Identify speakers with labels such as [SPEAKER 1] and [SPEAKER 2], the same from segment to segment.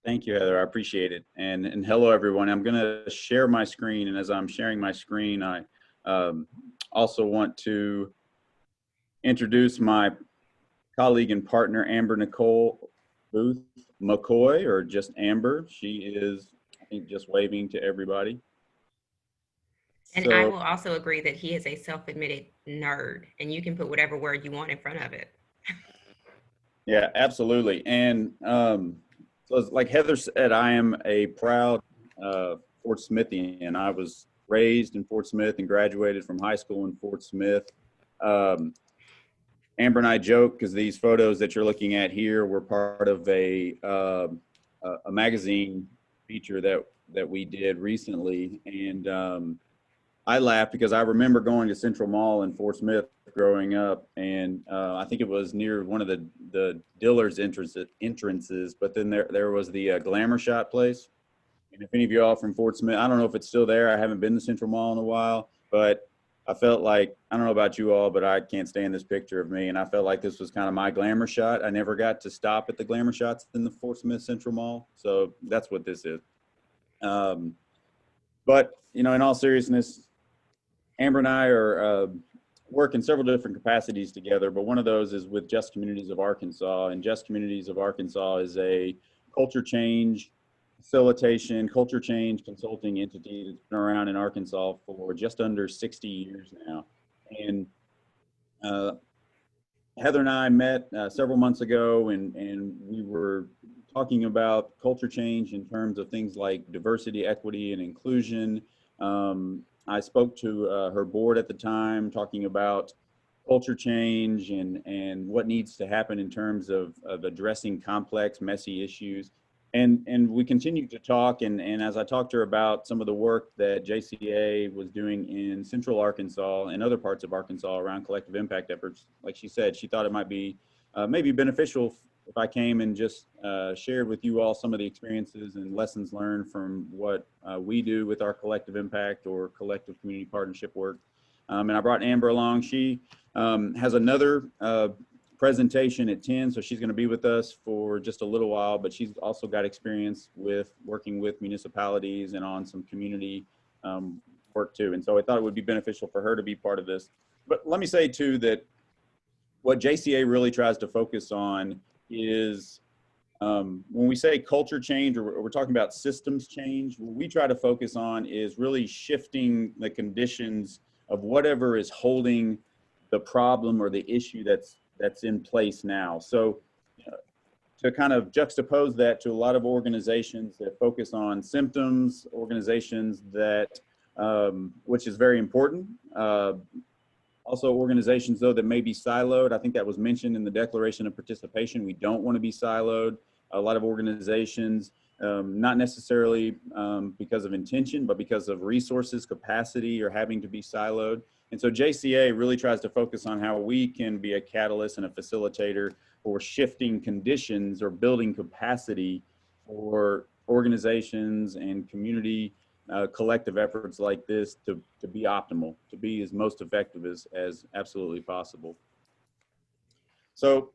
[SPEAKER 1] Thank you, Heather. I appreciate it. And hello, everyone. I'm going to share my screen. And as I'm sharing my screen, I also want to introduce my colleague and partner, Amber Nicole Booth McCoy, or just Amber. She is, I think, just waving to everybody.
[SPEAKER 2] And I will also agree that he is a self-admitted nerd, and you can put whatever word you want in front of it.
[SPEAKER 1] Yeah, absolutely. And so like Heather said, I am a proud Fort Smithian. I was raised in Fort Smith and graduated from high school in Fort Smith. Amber and I joke because these photos that you're looking at here were part of a magazine feature that we did recently. And I laugh because I remember going to Central Mall in Fort Smith growing up, and I think it was near one of the Dillard's entrances, but then there was the Glamour Shot place. And if any of you all from Fort Smith, I don't know if it's still there. I haven't been to Central Mall in a while, but I felt like, I don't know about you all, but I can't stand this picture of me. And I felt like this was kind of my Glamour Shot. I never got to stop at the Glamour Shots in the Fort Smith Central Mall. So that's what this is. But, you know, in all seriousness, Amber and I are work in several different capacities together, but one of those is with Just Communities of Arkansas. And Just Communities of Arkansas is a culture change facilitation, culture change consulting entity that's been around in Arkansas for just under 60 years now. And Heather and I met several months ago, and we were talking about culture change in terms of things like diversity, equity, and inclusion. I spoke to her board at the time, talking about culture change and what needs to happen in terms of addressing complex, messy issues. And we continued to talk, and as I talked to her about some of the work that JCA was doing in Central Arkansas and other parts of Arkansas around collective impact efforts, like she said, she thought it might be maybe beneficial if I came and just shared with you all some of the experiences and lessons learned from what we do with our collective impact or collective community partnership work. And I brought Amber along. She has another presentation at 10, so she's going to be with us for just a little while, but she's also got experience with working with municipalities and on some community work too. And so I thought it would be beneficial for her to be part of this. But let me say too that what JCA really tries to focus on is when we say culture change, or we're talking about systems change, what we try to focus on is really shifting the conditions of whatever is holding the problem or the issue that's in place now. So to kind of juxtapose that to a lot of organizations that focus on symptoms, organizations that, which is very important. Also organizations though that may be siloed. I think that was mentioned in the Declaration of Participation. We don't want to be siloed. A lot of organizations, not necessarily because of intention, but because of resources, capacity, or having to be siloed. And so JCA really tries to focus on how we can be a catalyst and a facilitator for shifting conditions or building capacity for organizations and community collective efforts like this to be optimal, to be as most effective as absolutely possible. So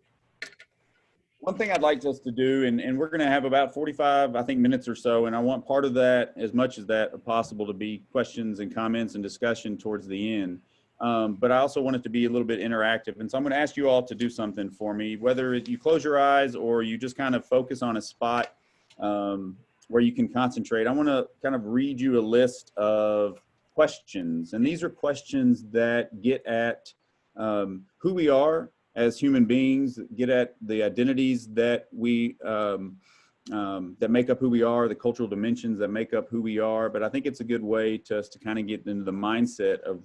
[SPEAKER 1] one thing I'd like us to do, and we're going to have about 45, I think, minutes or so, and I want part of that, as much as that possible, to be questions and comments and discussion towards the end. But I also want it to be a little bit interactive. And so I'm going to ask you all to do something for me, whether you close your eyes or you just kind of focus on a spot where you can concentrate. I want to kind of read you a list of questions. And these are questions that get at who we are as human beings, get at the identities that we that make up who we are, the cultural dimensions that make up who we are. But I think it's a good way to us to kind of get into the mindset of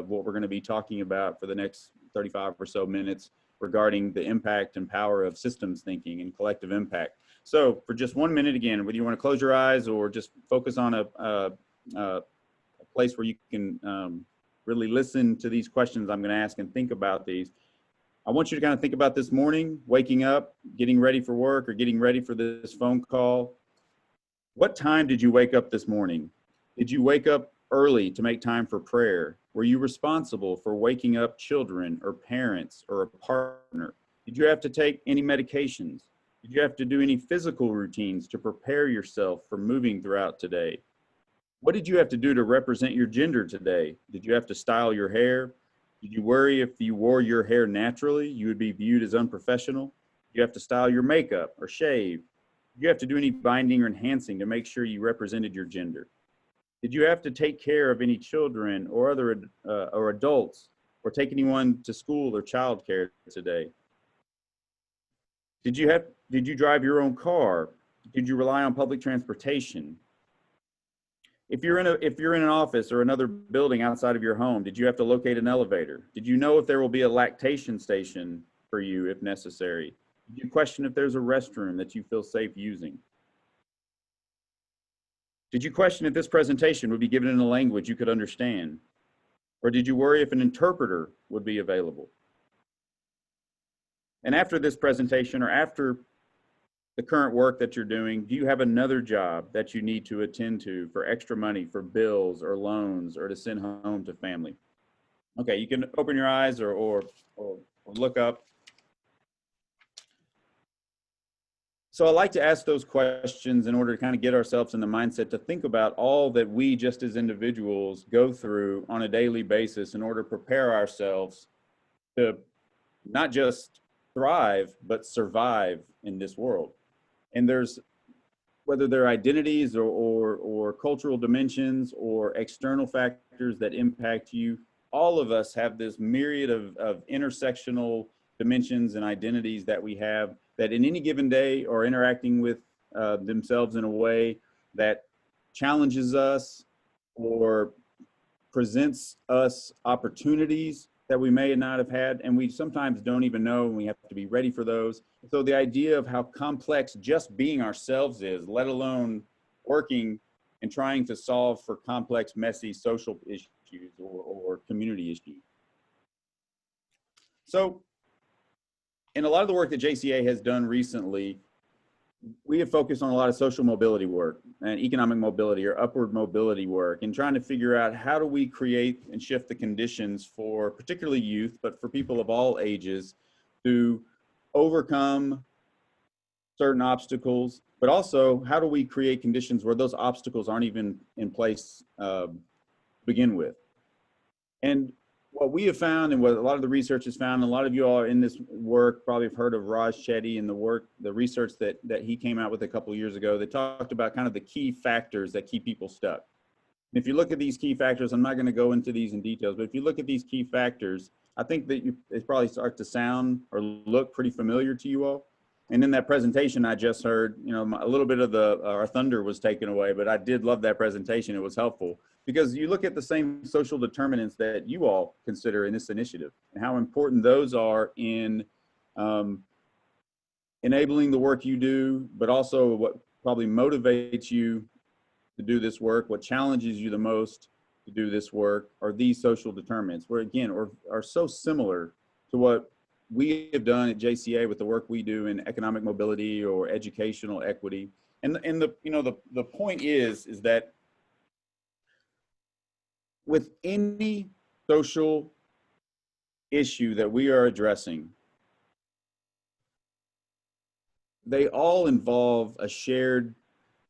[SPEAKER 1] what we're going to be talking about for the next 35 or so minutes regarding the impact and power of systems thinking and collective impact. So for just 1 minute, again, whether you want to close your eyes or just focus on a place where you can really listen to these questions I'm going to ask and think about these. I want you to kind of think about this morning, waking up, getting ready for work, or getting ready for this phone call. What time did you wake up this morning? Did you wake up early to make time for prayer? Were you responsible for waking up children or parents or a partner? Did you have to take any medications? Did you have to do any physical routines to prepare yourself for moving throughout today? What did you have to do to represent your gender today? Did you have to style your hair? Did you worry if you wore your hair naturally, you would be viewed as unprofessional? Did you have to style your makeup or shave? Did you have to do any binding or enhancing to make sure you represented your gender? Did you have to take care of any children or other or adults, or take anyone to school or childcare today? Did you drive your own car? Did you rely on public transportation? If you're in an office or another building outside of your home, did you have to locate an elevator? Did you know if there will be a lactation station for you if necessary? Did you question if there's a restroom that you feel safe using? Did you question if this presentation would be given in a language you could understand? Or did you worry if an interpreter would be available? And after this presentation, or after the current work that you're doing, do you have another job that you need to attend to for extra money for bills or loans or to send home to family? Okay, you can open your eyes or look up. So I like to ask those questions in order to kind of get ourselves in the mindset to think about all that we just as individuals go through on a daily basis in order to prepare ourselves to not just thrive, but survive in this world. And there's, whether they're identities or cultural dimensions or external factors that impact you, all of us have this myriad of intersectional dimensions and identities that we have that in any given day are interacting with themselves in a way that challenges us or presents us opportunities that we may not have had, and we sometimes don't even know, and we have to be ready for those. So the idea of how complex just being ourselves is, let alone working and trying to solve for complex, messy social issues or community issues. So in a lot of the work that JCA has done recently, we have focused on a lot of social mobility work and economic mobility or upward mobility work, and trying to figure out how do we create and shift the conditions for particularly youth, but for people of all ages, to overcome certain obstacles, but also how do we create conditions where those obstacles aren't even in place to begin with. And what we have found, and what a lot of the research has found, and a lot of you all in this work probably have heard of Raj Chetty and the research that he came out with a couple of years ago that talked about kind of the key factors that keep people stuck. And if you look at these key factors, I'm not going to go into these in details, but if you look at these key factors, I think that it probably start to sound or look pretty familiar to you all. And in that presentation I just heard, you know, a little bit of our thunder was taken away, but I did love that presentation. It was helpful because you look at the same social determinants that you all consider in this initiative and how important those are in enabling the work you do, but also what probably motivates you to do this work, what challenges you the most to do this work, are these social determinants, where again are so similar to what we have done at JCA with the work we do in economic mobility or educational equity. And the point is that with any social issue that we are addressing, they all involve a shared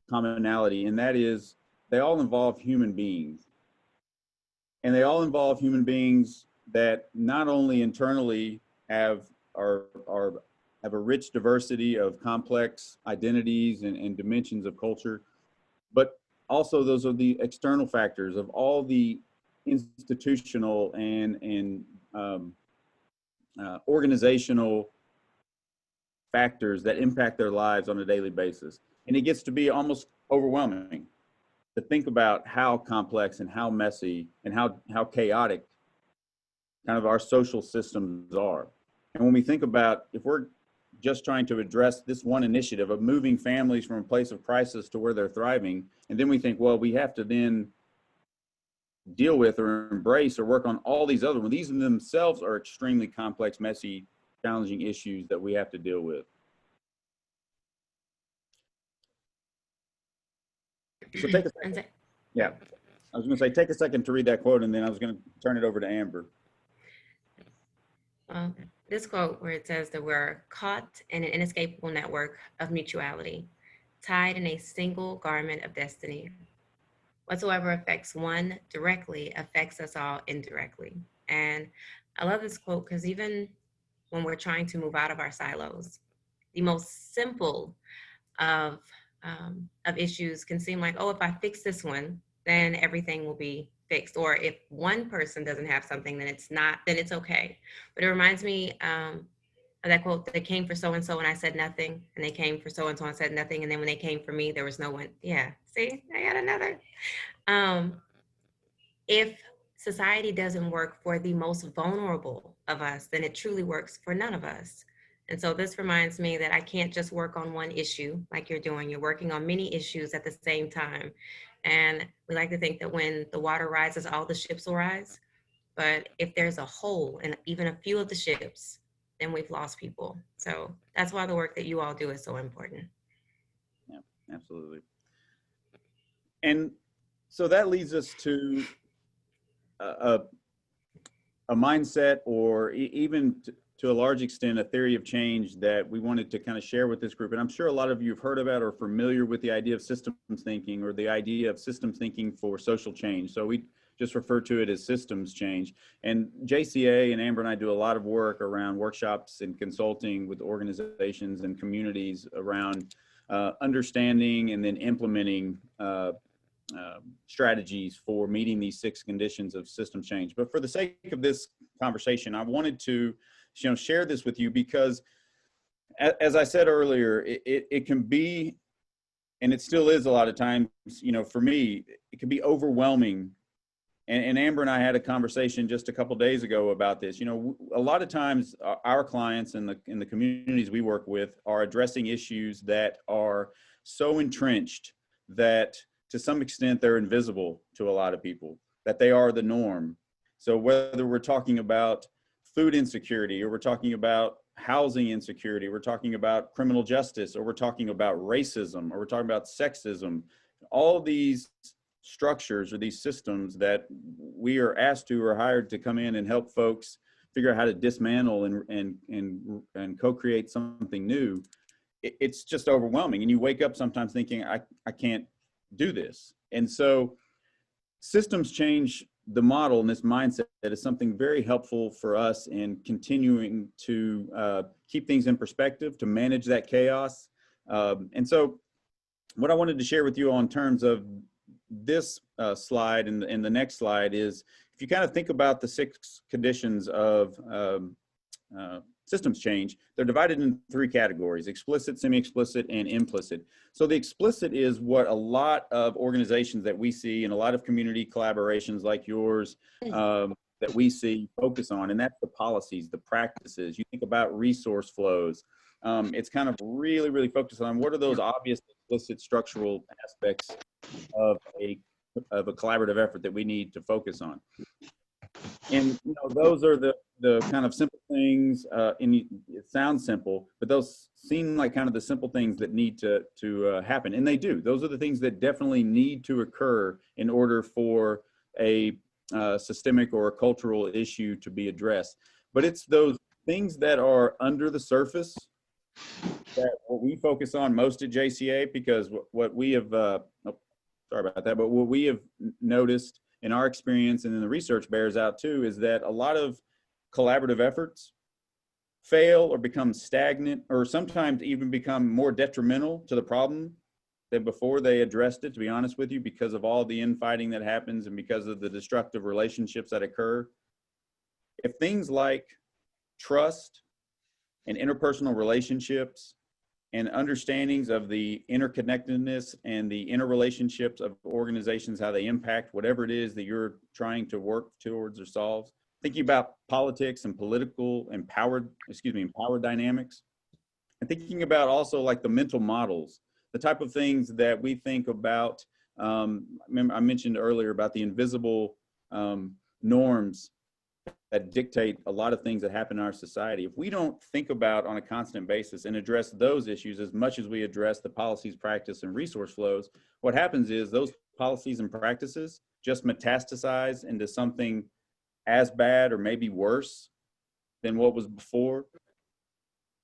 [SPEAKER 1] commonality, and that is they all involve human beings. And they all involve human beings that not only internally have a rich diversity of complex identities and dimensions of culture, but also those are the external factors of all the institutional and organizational factors that impact their lives on a daily basis. And it gets to be almost overwhelming to think about how complex and how messy and how chaotic kind of our social systems are. And when we think about, if we're just trying to address this one initiative of moving families from a place of crisis to where they're thriving, and then we think, well, we have to then deal with or embrace or work on all these other ones. These in themselves are extremely complex, messy, challenging issues that we have to deal with. So take a second. Yeah, I was going to say, take a second to read that quote, and then I was going to turn it over to Amber.
[SPEAKER 2] this quote where it says that we're caught in an inescapable network of mutuality, tied in a single garment of destiny. Whatsoever affects one directly affects us all indirectly. And I love this quote because even when we're trying to move out of our silos, the most simple of issues can seem like, oh, if I fix this one, then everything will be fixed. Or if one person doesn't have something, then it's not, then it's okay. But it reminds me of that quote, they came for so and so and I said nothing, and they came for so and so and said nothing, and then when they came for me, there was no one. Yeah, see, I got another. Um, if society doesn't work for the most vulnerable of us, then it truly works for none of us. And so this reminds me that I can't just work on one issue like you're doing. You're working on many issues at the same time. And we like to think that when the water rises, all the ships will rise. But if there's a hole in even a few of the ships, then we've lost people. So that's why the work that you all do is so important.
[SPEAKER 1] Yeah, absolutely. And so that leads us to a mindset, or even to a large extent, a theory of change that we wanted to kind of share with this group. And I'm sure a lot of you have heard about or familiar with the idea of systems thinking, or the idea of systems thinking for social change. So we just refer to it as systems change. And JCA and Amber and I do a lot of work around workshops and consulting with organizations and communities around understanding and then implementing strategies for meeting these 6 conditions of system change. But for the sake of this conversation, I wanted to share this with you because, as I said earlier, it can be, and it still is a lot of times, for me, it can be overwhelming. And Amber and I had a conversation just a couple of days ago about this. A lot of times our clients in the communities we work with are addressing issues that are so entrenched that to some extent they're invisible to a lot of people, that they are the norm. So whether we're talking about food insecurity, or we're talking about housing insecurity, we're talking about criminal justice, or we're talking about racism, or we're talking about sexism, all these structures or these systems that we are asked to or hired to come in and help folks figure out how to dismantle and co-create something new, it's just overwhelming. And you wake up sometimes thinking, I can't do this. And so systems change, the model and this mindset, that is something very helpful for us in continuing to keep things in perspective, to manage that chaos. And so what I wanted to share with you on terms of this slide and the next slide is, if you kind of think about the 6 conditions of systems change, they're divided in 3 categories: explicit, semi-explicit, and implicit. So the explicit is what a lot of organizations that we see, and a lot of community collaborations like yours that we see focus on, and that's the policies, the practices. You think about resource flows. It's kind of really focused on what are those obvious explicit structural aspects of a collaborative effort that we need to focus on. And those are the kind of simple things, and it sounds simple, but those seem like kind of the simple things that need to happen, and they do. Those are the things that definitely need to occur in order for a systemic or a cultural issue to be addressed. But it's those things that are under the surface that what we focus on most at JCA, because what we have, sorry about that, but what we have noticed in our experience, and then the research bears out too, is that a lot of collaborative efforts fail or become stagnant, or sometimes even become more detrimental to the problem than before they addressed it, to be honest with you, because of all the infighting that happens and because of the destructive relationships that occur. If things like trust and interpersonal relationships and understandings of the interconnectedness and the interrelationships of organizations, how they impact whatever it is that you're trying to work towards or solve. Thinking about politics and political and power dynamics, and thinking about also like the mental models, the type of things that we think about. Remember, I mentioned earlier about the invisible norms that dictate a lot of things that happen in our society. If we don't think about on a constant basis and address those issues as much as we address the policies, practice, and resource flows, what happens is those policies and practices just metastasize into something as bad or maybe worse than what was before,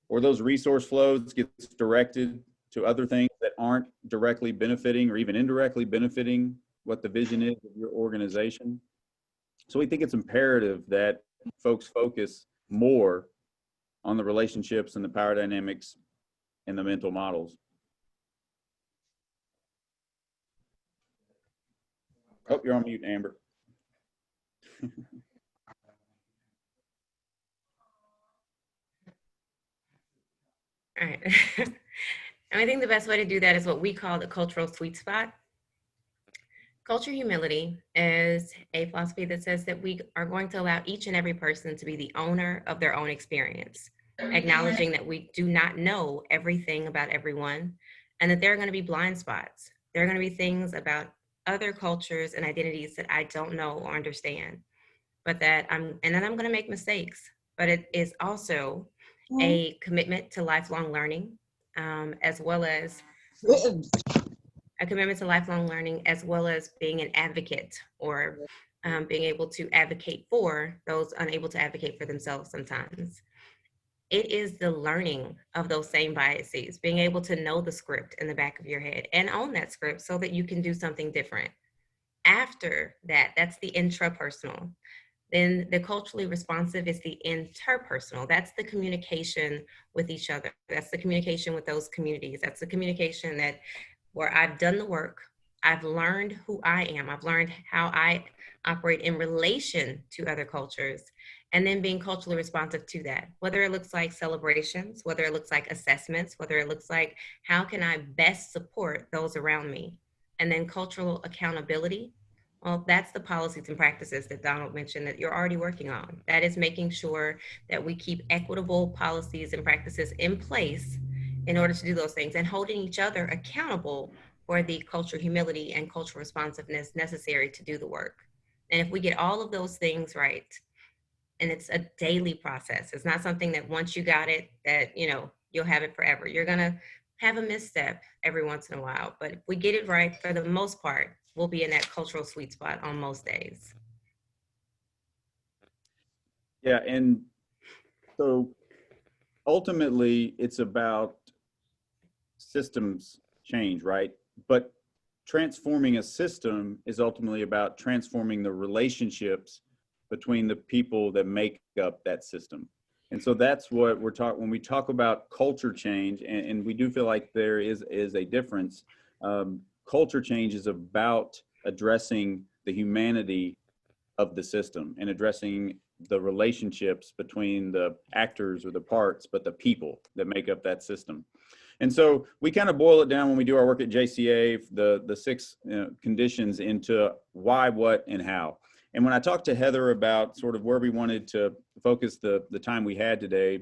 [SPEAKER 1] or those resource flows gets directed to other things that aren't directly benefiting or even indirectly benefiting what the vision is of your organization. So we think it's imperative that folks focus more on the relationships and the power dynamics and the mental models. Oh, you're on mute, Amber.
[SPEAKER 2] All right. And I think the best way to do that is what we call the cultural sweet spot. Culture humility is a philosophy that says that we are going to allow each and every person to be the owner of their own experience, acknowledging that we do not know everything about everyone and that there are going to be blind spots. There are going to be things about other cultures and identities that I don't know or understand, but that I'm going to make mistakes. But it is also a commitment to lifelong learning, as well as a commitment to lifelong learning, as well as being an advocate, or being able to advocate for those unable to advocate for themselves sometimes. It is the learning of those same biases, being able to know the script in the back of your head and own that script so that you can do something different. After that, that's the intrapersonal. Then the culturally responsive is the interpersonal. That's the communication with each other. That's the communication with those communities. That's the communication that where I've done the work, I've learned who I am, I've learned how I operate in relation to other cultures, and then being culturally responsive to that, whether it looks like celebrations, whether it looks like assessments, whether it looks like how can I best support those around me, and then cultural accountability. Well, that's the policies and practices that Donald mentioned that you're already working on. That is making sure that we keep equitable policies and practices in place in order to do those things, and holding each other accountable for the cultural humility and cultural responsiveness necessary to do the work. And if we get all of those things right, and it's a daily process, it's not something that once you got it, that, you know, you'll have it forever. You're gonna have a misstep every once in a while, but if we get it right, for the most part, we'll be in that cultural sweet spot on most days.
[SPEAKER 1] Yeah, and so ultimately it's about systems change, right? But transforming a system is ultimately about transforming the relationships between the people that make up that system. And so that's what we're talking when we talk about culture change, and we do feel like there is a difference. Culture change is about addressing the humanity of the system and addressing the relationships between the actors or the parts, but the people that make up that system. And so we kind of boil it down when we do our work at JCA, the six conditions into why, what, and how. And when I talked to Heather about sort of where we wanted to focus the time we had today,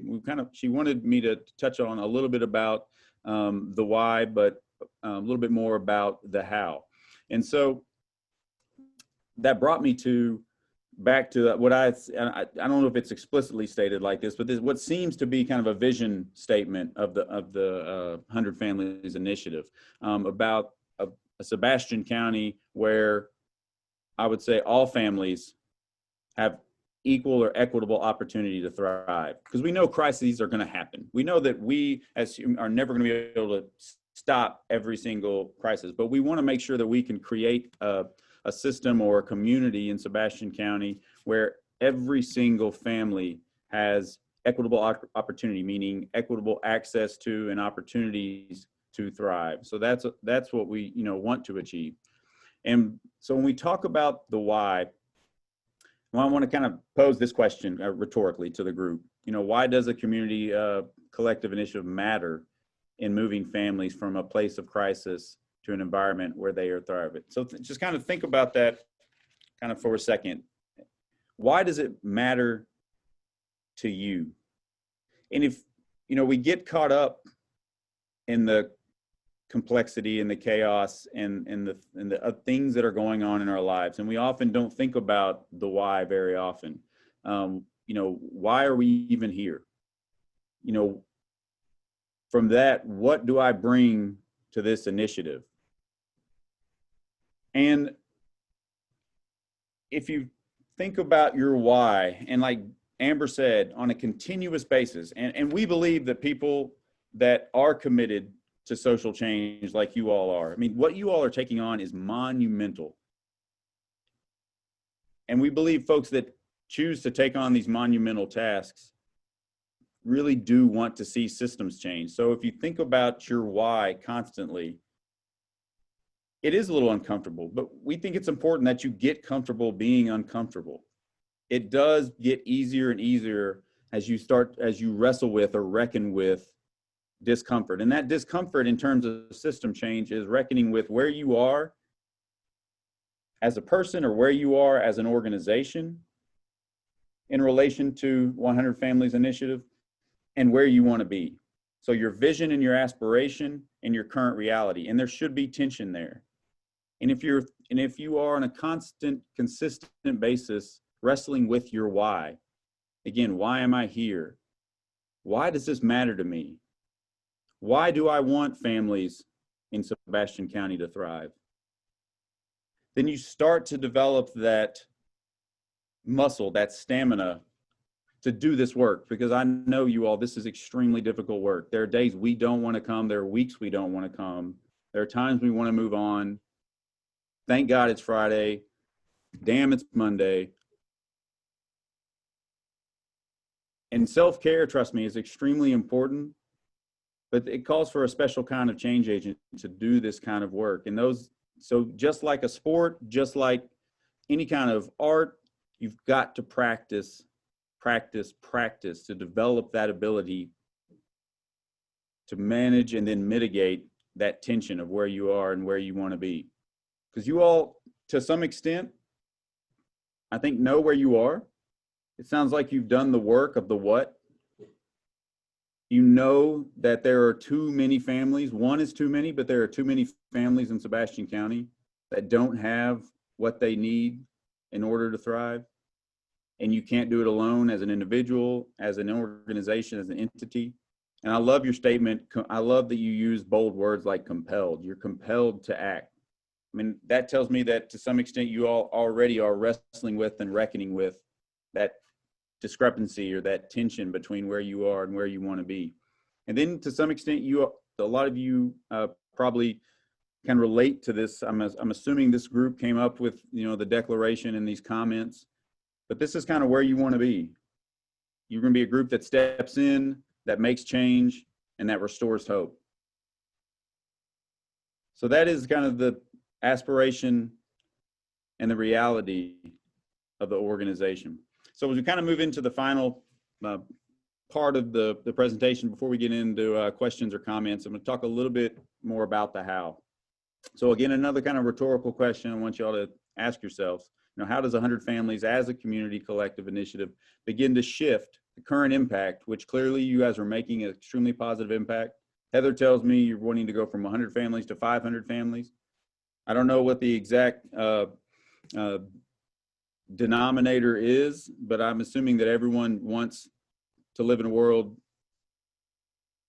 [SPEAKER 1] she wanted me to touch on a little bit about the why, but a little bit more about the how. And so that brought me back to what I don't know if it's explicitly stated like this, but this what seems to be kind of a vision statement of the 100 Families Initiative, about a Sebastian County where I would say all families have equal or equitable opportunity to thrive, because we know crises are going to happen. We know that we as humans are never going to be able to stop every single crisis, but we want to make sure that we can create a system or a community in Sebastian County where every single family has equitable opportunity, meaning equitable access to and opportunities to thrive. So that's what we want to achieve. And so when we talk about the why, well, I want to kind of pose this question rhetorically to the group. Why does a community collective initiative matter in moving families from a place of crisis to an environment where they are thriving? So just kind of think about that kind of for a second. Why does it matter to you? And if, we get caught up in the complexity and the chaos and the things that are going on in our lives, and we often don't think about the why very often. Why are we even here? From that, what do I bring to this initiative? And if you think about your why, and like Amber said, on a continuous basis. And we believe that people that are committed to social change like you all are, I mean, what you all are taking on is monumental. And we believe folks that choose to take on these monumental tasks really do want to see systems change. So if you think about your why constantly, it is a little uncomfortable, but we think it's important that you get comfortable being uncomfortable. It does get easier and easier as you wrestle with or reckon with discomfort. And that discomfort in terms of system change is reckoning with where you are as a person or where you are as an organization in relation to 100 Families Initiative and where you want to be. So your vision and your aspiration and your current reality, and there should be tension there. And if you are on a consistent basis wrestling with your why, again, why am I here? Why does this matter to me? Why do I want families in Sebastian County to thrive? Then you start to develop that muscle, that stamina to do this work, because I know you all, this is extremely difficult work. There are days we don't want to come. There are weeks we don't want to come. There are times we want to move on. Thank God it's Friday. Damn, it's Monday. And self-care, trust me, is extremely important, but it calls for a special kind of change agent to do this kind of work. And so just like a sport, just like any kind of art, you've got to practice to develop that ability to manage and then mitigate that tension of where you are and where you want to be. Because you all, to some extent, I think, know where you are. It sounds like you've done the work of the what. You know that there are too many families. One is too many, but there are too many families in Sebastian County that don't have what they need in order to thrive. And you can't do it alone as an individual, as an organization, as an entity. And I love your statement. I love that you use bold words like compelled. You're compelled to act. I mean, that tells me that to some extent you all already are wrestling with and reckoning with that discrepancy or that tension between where you are and where you want to be. And then to some extent, a lot of you probably can relate to this. I'm assuming this group came up with, the declaration and these comments, but this is kind of where you want to be. You're going to be a group that steps in, that makes change, and that restores hope. So that is kind of the aspiration and the reality of the organization. So as we kind of move into the final part of the presentation, before we get into questions or comments, I'm going to talk a little bit more about the how. So again, another kind of rhetorical question I want you all to ask yourselves. How does 100 Families as a community collective initiative begin to shift the current impact, which clearly you guys are making an extremely positive impact? Heather tells me you're wanting to go from 100 families to 500 families. I don't know what the exact denominator is, but I'm assuming that everyone wants to live in a world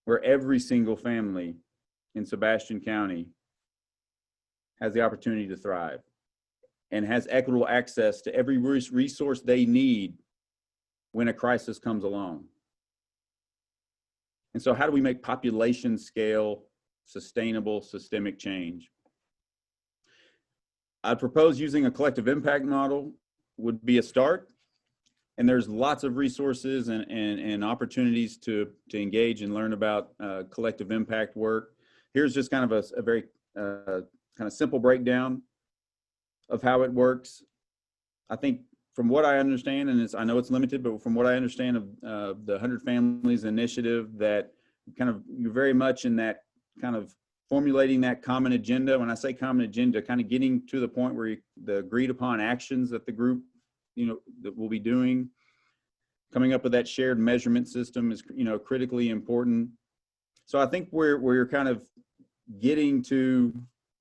[SPEAKER 1] where every single family in Sebastian County has the opportunity to thrive and has equitable access to every resource they need when a crisis comes along. And so how do we make population scale sustainable systemic change? I'd propose using a collective impact model would be a start. And there's lots of resources and opportunities to engage and learn about collective impact work. Here's just kind of a very kind of simple breakdown of how it works. I think from what I understand, and I know it's limited, but from what I understand of the 100 Families Initiative, that you're very much in that kind of formulating that common agenda. When I say common agenda, kind of getting to the point where the agreed upon actions that the group, that we'll be doing, coming up with that shared measurement system is, critically important. So I think we're kind of getting to,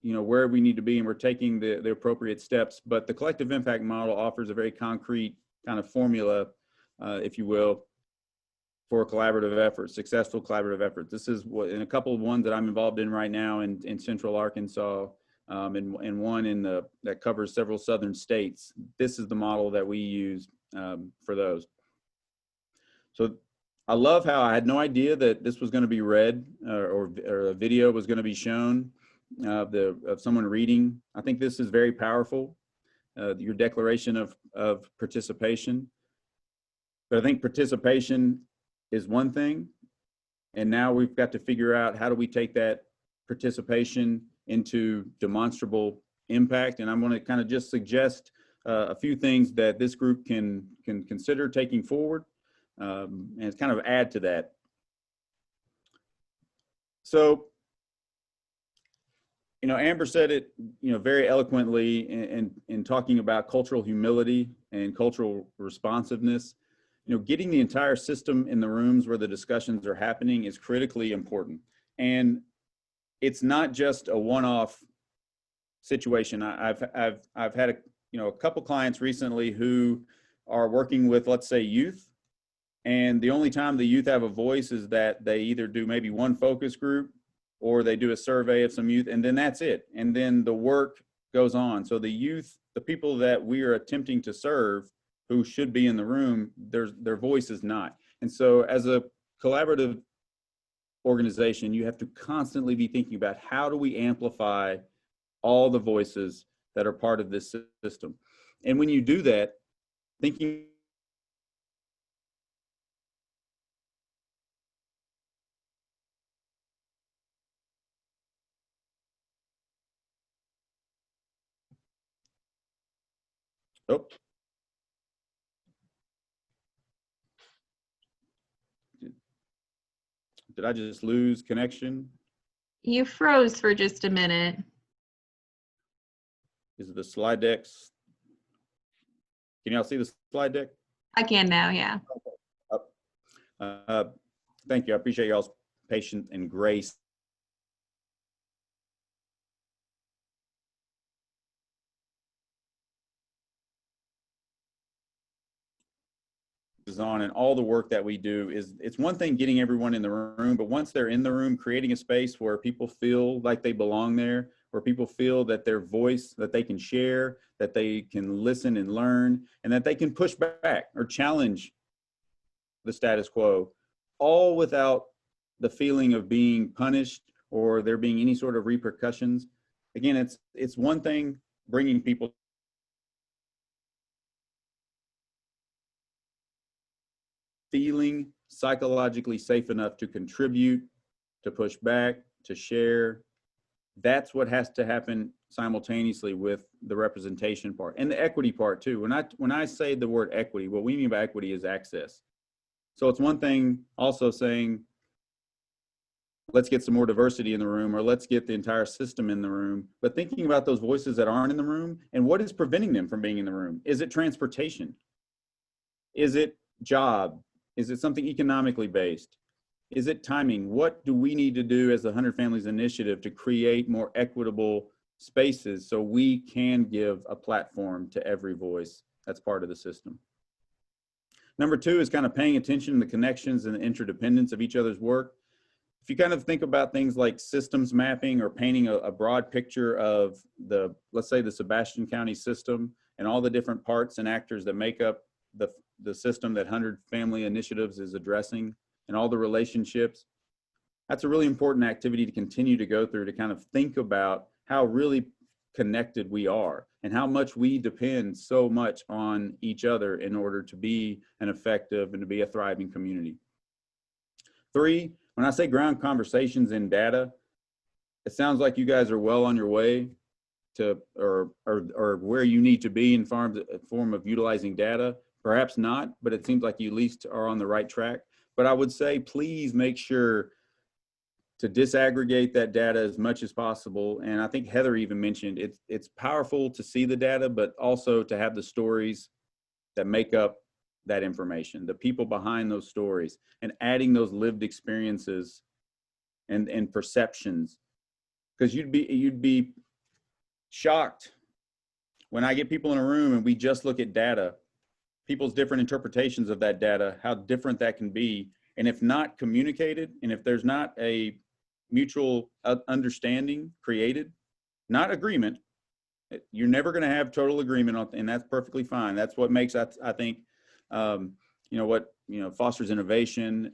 [SPEAKER 1] where we need to be, and we're taking the appropriate steps. But the collective impact model offers a very concrete kind of formula, if you will, for collaborative efforts, successful collaborative efforts. This is in a couple of ones that I'm involved in right now in Central Arkansas, and one that covers several southern states. This is the model that we use for those. So I love how I had no idea that this was going to be read or a video was going to be shown of someone reading. I think this is very powerful, your declaration of participation. But I think participation is one thing, and now we've got to figure out how do we take that participation into demonstrable impact. And I'm going to kind of just suggest a few things that this group can consider taking forward and kind of add to that. So, you know, Amber said it, you know, very eloquently in talking about cultural humility and cultural responsiveness. You know, getting the entire system in the rooms where the discussions are happening is critically important. And it's not just a one-off situation. I've had a couple clients recently who are working with, let's say, youth, and the only time the youth have a voice is that they either do maybe one focus group or they do a survey of some youth, and then that's it. And then the work goes on. So the youth, the people that we are attempting to serve, who should be in the room, their voice is not. And so as a collaborative organization, you have to constantly be thinking about how do we amplify all the voices that are part of this system. And when you do that, thinking oh, did I just lose connection?
[SPEAKER 3] You froze for just a minute.
[SPEAKER 1] Is it the slide decks? Can y'all see the slide deck?
[SPEAKER 3] I can now, yeah.
[SPEAKER 1] Thank you. I appreciate y'all's patience and grace. On and all the work that we do is, it's one thing getting everyone in the room, but once they're in the room, creating a space where people feel like they belong there, where people feel that their voice, that they can share, that they can listen and learn, and that they can push back or challenge the status quo, all without the feeling of being punished or there being any sort of repercussions. Again, it's one thing bringing people feeling psychologically safe enough to contribute, to push back, to share. That's what has to happen simultaneously with the representation part and the equity part too. When I say the word equity, what we mean by equity is access. So it's one thing also saying, let's get some more diversity in the room, or let's get the entire system in the room, but thinking about those voices that aren't in the room and what is preventing them from being in the room. Is it transportation? Is it job? Is it something economically based? Is it timing? What do we need to do as the 100 Families Initiative to create more equitable spaces so we can give a platform to every voice that's part of the system? Number two is kind of paying attention to the connections and the interdependence of each other's work. If you kind of think about things like systems mapping or painting a broad picture of the, let's say, the Sebastian County system and all the different parts and actors that make up the system that 100 Family Initiatives is addressing and all the relationships, that's a really important activity to continue to go through, to kind of think about how really connected we are and how much we depend so much on each other in order to be an effective and to be a thriving community. Three, when I say ground conversations in data, it sounds like you guys are well on your way to, or where you need to be in form of utilizing data. Perhaps not, but it seems like you at least are on the right track. But I would say, please make sure to disaggregate that data as much as possible. And I think Heather even mentioned it's powerful to see the data, but also to have the stories that make up that information, the people behind those stories, and adding those lived experiences and perceptions. Because you'd be shocked when I get people in a room and we just look at data, people's different interpretations of that data, how different that can be. And if not communicated, and if there's not a mutual understanding created, not agreement, you're never going to have total agreement on, and that's perfectly fine. That's what makes, I think, you know, what fosters innovation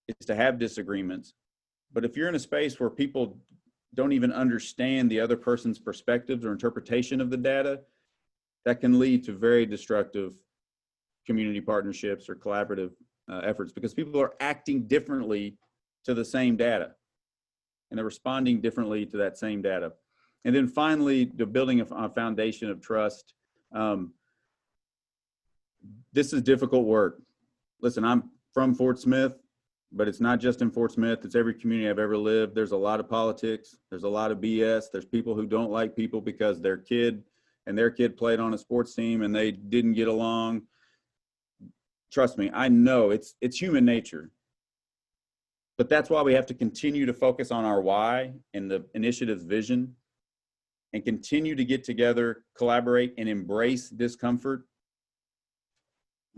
[SPEAKER 1] is to have disagreements. But if you're in a space where people don't even understand the other person's perspectives or interpretation of the data, that can lead to very destructive community partnerships or collaborative efforts, because people are acting differently to the same data and they're responding differently to that same data. And then finally, the building a foundation of trust. This is difficult work. Listen, I'm from Fort Smith, but it's not just in Fort Smith, it's every community I've ever lived. There's a lot of politics, there's a lot of BS, there's people who don't like people because their kid played on a sports team and they didn't get along. Trust me, I know it's human nature. But that's why we have to continue to focus on our why and the initiative's vision, and continue to get together, collaborate, and embrace discomfort.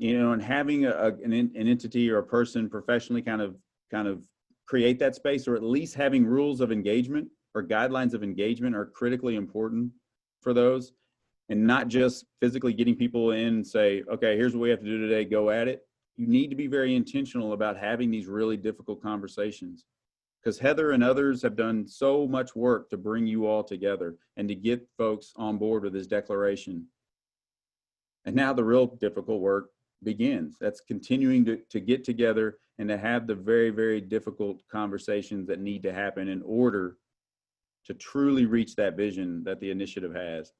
[SPEAKER 1] And having an entity or a person professionally kind of create that space, or at least having rules of engagement or guidelines of engagement, are critically important for those. And not just physically getting people in and say, okay, here's what we have to do today, go at it. You need to be very intentional about having these really difficult conversations, because Heather and others have done so much work to bring you all together and to get folks on board with this declaration. And now the real difficult work begins. That's continuing to get together and to have the very, very difficult conversations that need to happen in order to truly reach that vision that the initiative has.